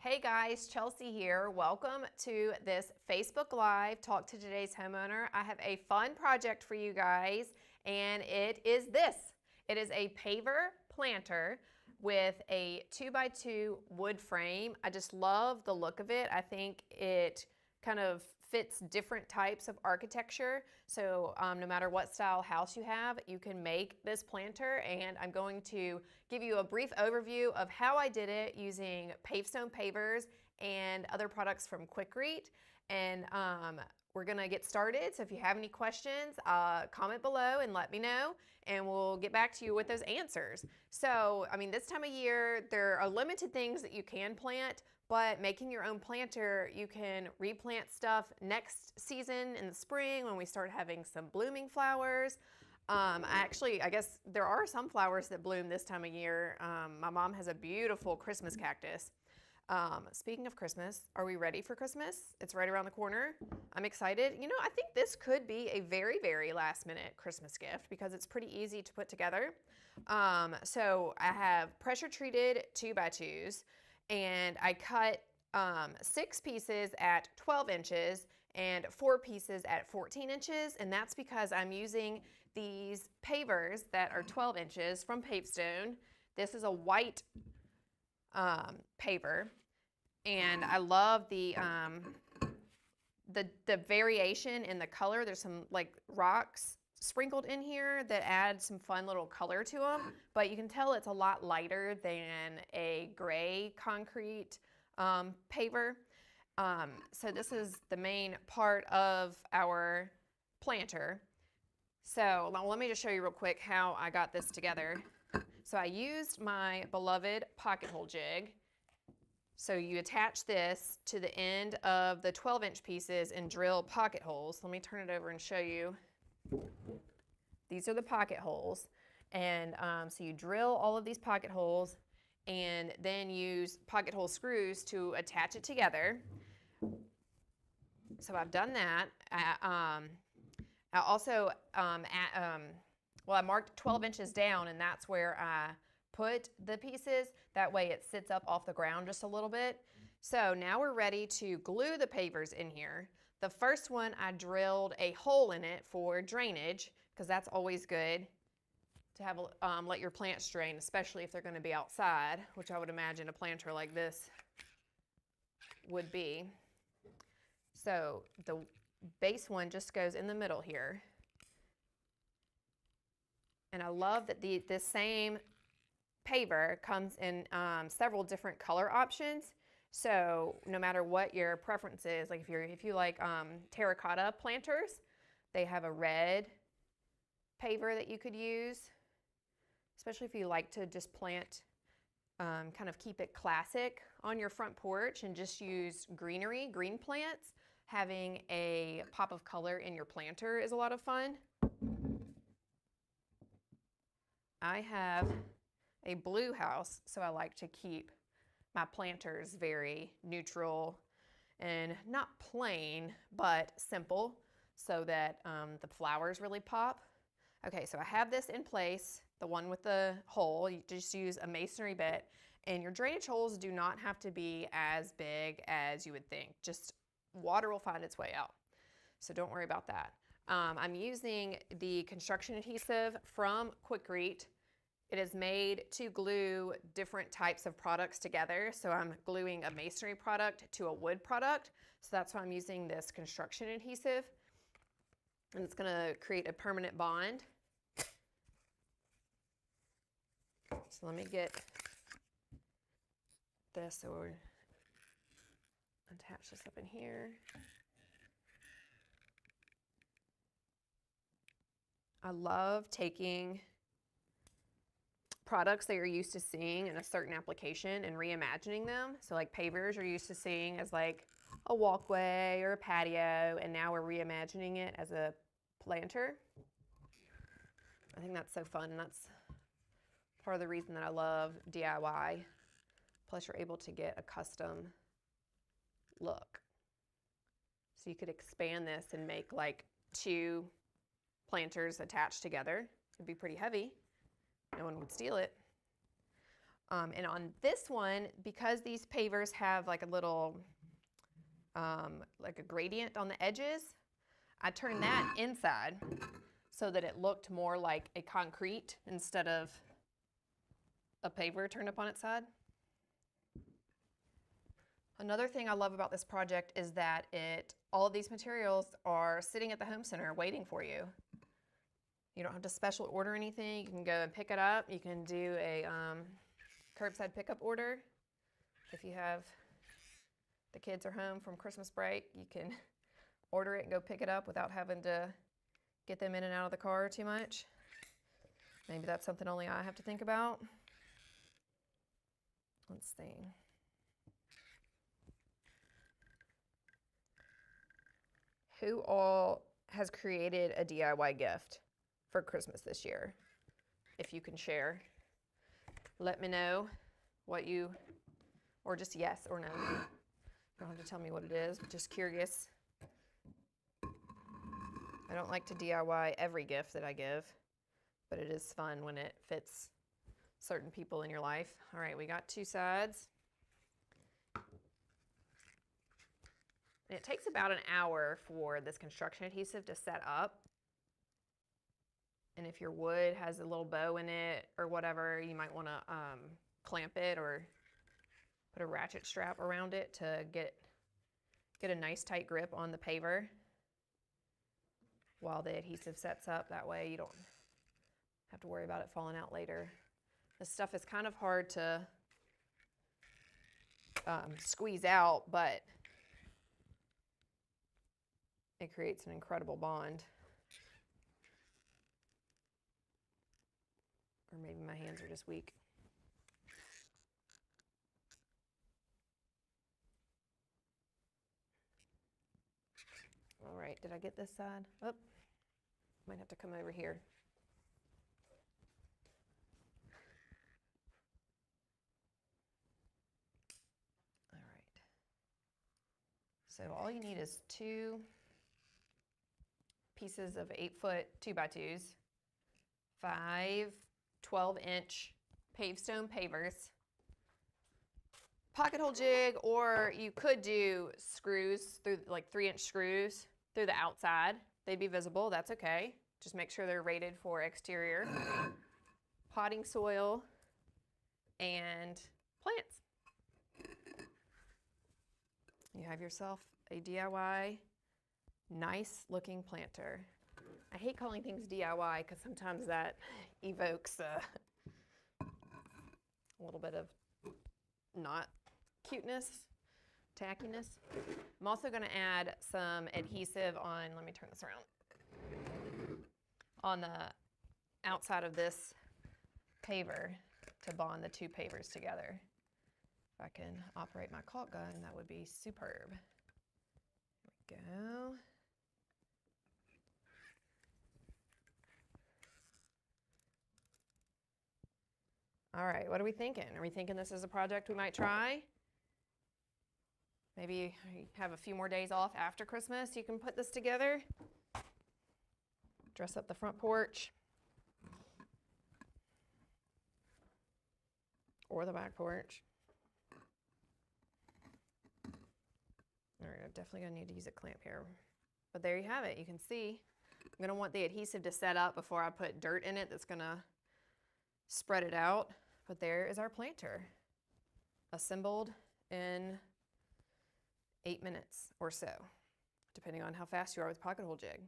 Hey guys, Chelsea here. Welcome to this Facebook Live Talk to Today's Homeowner. I have a fun project for you guys, and it is this. It is a paver planter with a 2x2 wood frame. I just love the look of it. I think it kind of fits different types of architecture. So no matter what style house you have, you can make this planter, and I'm going to give you a brief overview of how I did it using pavestone pavers and other products from Quikrete. And we're gonna get started. So if you have any questions, comment below and let me know, and we'll get back to you with those answers. So, I mean, this time of year, there are limited things that you can plant, but making your own planter, you can replant stuff next season in the spring when we start having some blooming flowers. I guess there are some flowers that bloom this time of year. My mom has a beautiful Christmas cactus. Speaking of Christmas, are we ready for Christmas? It's right around the corner. I'm excited. You know, I think this could be a very, very last minute Christmas gift because it's pretty easy to put together. So I have pressure treated 2x2s, and I cut 6 pieces at 12 inches and 4 pieces at 14 inches. And that's because I'm using these pavers that are 12 inches from Pavestone. This is a white paver, and I love the variation in the color. There's some like rocks sprinkled in here that add some fun little color to them, but you can tell it's a lot lighter than a gray concrete paver. So this is the main part of our planter. So let me just show you real quick how I got this together. So I used my beloved pocket hole jig. So you attach this to the end of the 12-inch pieces and drill pocket holes. Let me turn it over and show you. These are the pocket holes. And so you drill all of these pocket holes and then use pocket hole screws to attach it together. So I've done that. I also, I marked 12 inches down, and that's where I put the pieces. That way it sits up off the ground just a little bit. So now we're ready to glue the pavers in here. The first one, I drilled a hole in it for drainage, because that's always good to have let your plants drain, especially if they're going to be outside, which I would imagine a planter like this would be. So the base one just goes in the middle here. And I love that this same paver comes in several different color options. So no matter what your preference is, like if you like terracotta planters, they have a red paver that you could use, especially if you like to just plant, kind of keep it classic on your front porch and just use green plants. Having a pop of color in your planter is a lot of fun. I have a blue house, so I like to keep my planters very neutral and not plain, but simple, so that the flowers really pop. Okay, so I have this in place, the one with the hole. You just use a masonry bit, and your drainage holes do not have to be as big as you would think. Just water will find its way out, so don't worry about that. I'm using the construction adhesive from Quikrete. It is made to glue different types of products together. So I'm gluing a masonry product to a wood product. So that's why I'm using this construction adhesive. And it's going to create a permanent bond. So let me get this. So we'll attach this up in here. I love taking products that you're used to seeing in a certain application and reimagining them. So like pavers you're used to seeing as like a walkway or a patio, and now we're reimagining it as a planter. I think that's so fun, and that's part of the reason that I love DIY. Plus you're able to get a custom look. So you could expand this and make like 2 planters attached together. It'd be pretty heavy. No one would steal it. And on this one, because these pavers have like a little, like a gradient on the edges, I turned that inside so that it looked more like a concrete instead of a paver turned up on its side. Another thing I love about this project is that all of these materials are sitting at the home center waiting for you. You don't have to special order anything. You can go and pick it up. You can do a curbside pickup order. If you have the kids are home from Christmas break, you can order it and go pick it up without having to get them in and out of the car too much. Maybe that's something only I have to think about. Let's see. Who all has created a DIY gift for Christmas this year? If you can share, let me know what you, or just yes or no. You don't have to tell me what it is, but just curious. I don't like to DIY every gift that I give, but it is fun when it fits certain people in your life. All right, we got 2 sides. And it takes about an hour for this construction adhesive to set up. And if your wood has a little bow in it or whatever, you might want to clamp it or put a ratchet strap around it to get a nice tight grip on the paver while the adhesive sets up. That way you don't have to worry about it falling out later. This stuff is kind of hard to squeeze out, but it creates an incredible bond. Or maybe my hands are just weak. All right, did I get this side? Oh, might have to come over here. All right. So all you need is 2 pieces of 8-foot 2x2s, 5 12-inch pavestone pavers, pocket hole jig, or you could do screws through, like 3-inch screws through the outside. They'd be visible, that's okay. Just make sure they're rated for exterior. Potting soil and plants. You have yourself a DIY nice looking planter. I hate calling things DIY because sometimes that evokes a little bit of not cuteness, tackiness. I'm also going to add some adhesive on, let me turn this around, on the outside of this paver to bond the 2 pavers together. If I can operate my caulk gun, that would be superb. There we go. All right, what are we thinking? Are we thinking this is a project we might try? Maybe you have a few more days off after Christmas, you can put this together. Dress up the front porch. Or the back porch. All right, I'm definitely gonna need to use a clamp here. But there you have it, you can see. I'm gonna want the adhesive to set up before I put dirt in it that's gonna spread it out. But there is our planter, assembled in 8 minutes or so, depending on how fast you are with pocket hole jig.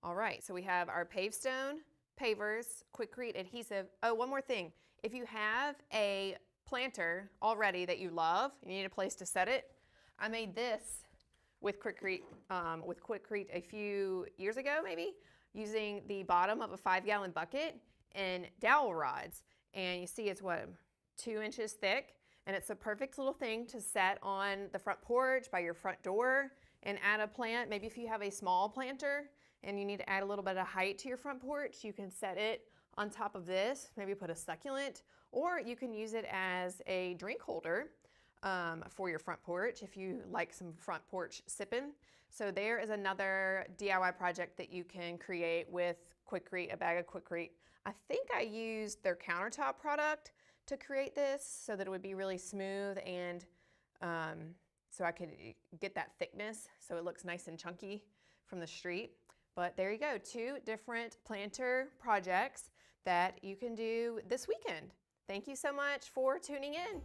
All right, so we have our pavestone, pavers, Quikrete adhesive. Oh, one more thing. If you have a planter already that you love, you need a place to set it. I made this with Quikrete a few years ago, maybe, using the bottom of a 5-gallon bucket and dowel rods. And you see it's what, 2 inches thick, and it's a perfect little thing to set on the front porch by your front door and add a plant. Maybe if you have a small planter and you need to add a little bit of height to your front porch, you can set it on top of this, maybe put a succulent, or you can use it as a drink holder for your front porch if you like some front porch sipping. So there is another DIY project that you can create with Quikrete, a bag of Quikrete. I think I used their countertop product to create this so that it would be really smooth and so I could get that thickness so it looks nice and chunky from the street. But there you go, 2 different planter projects that you can do this weekend. Thank you so much for tuning in.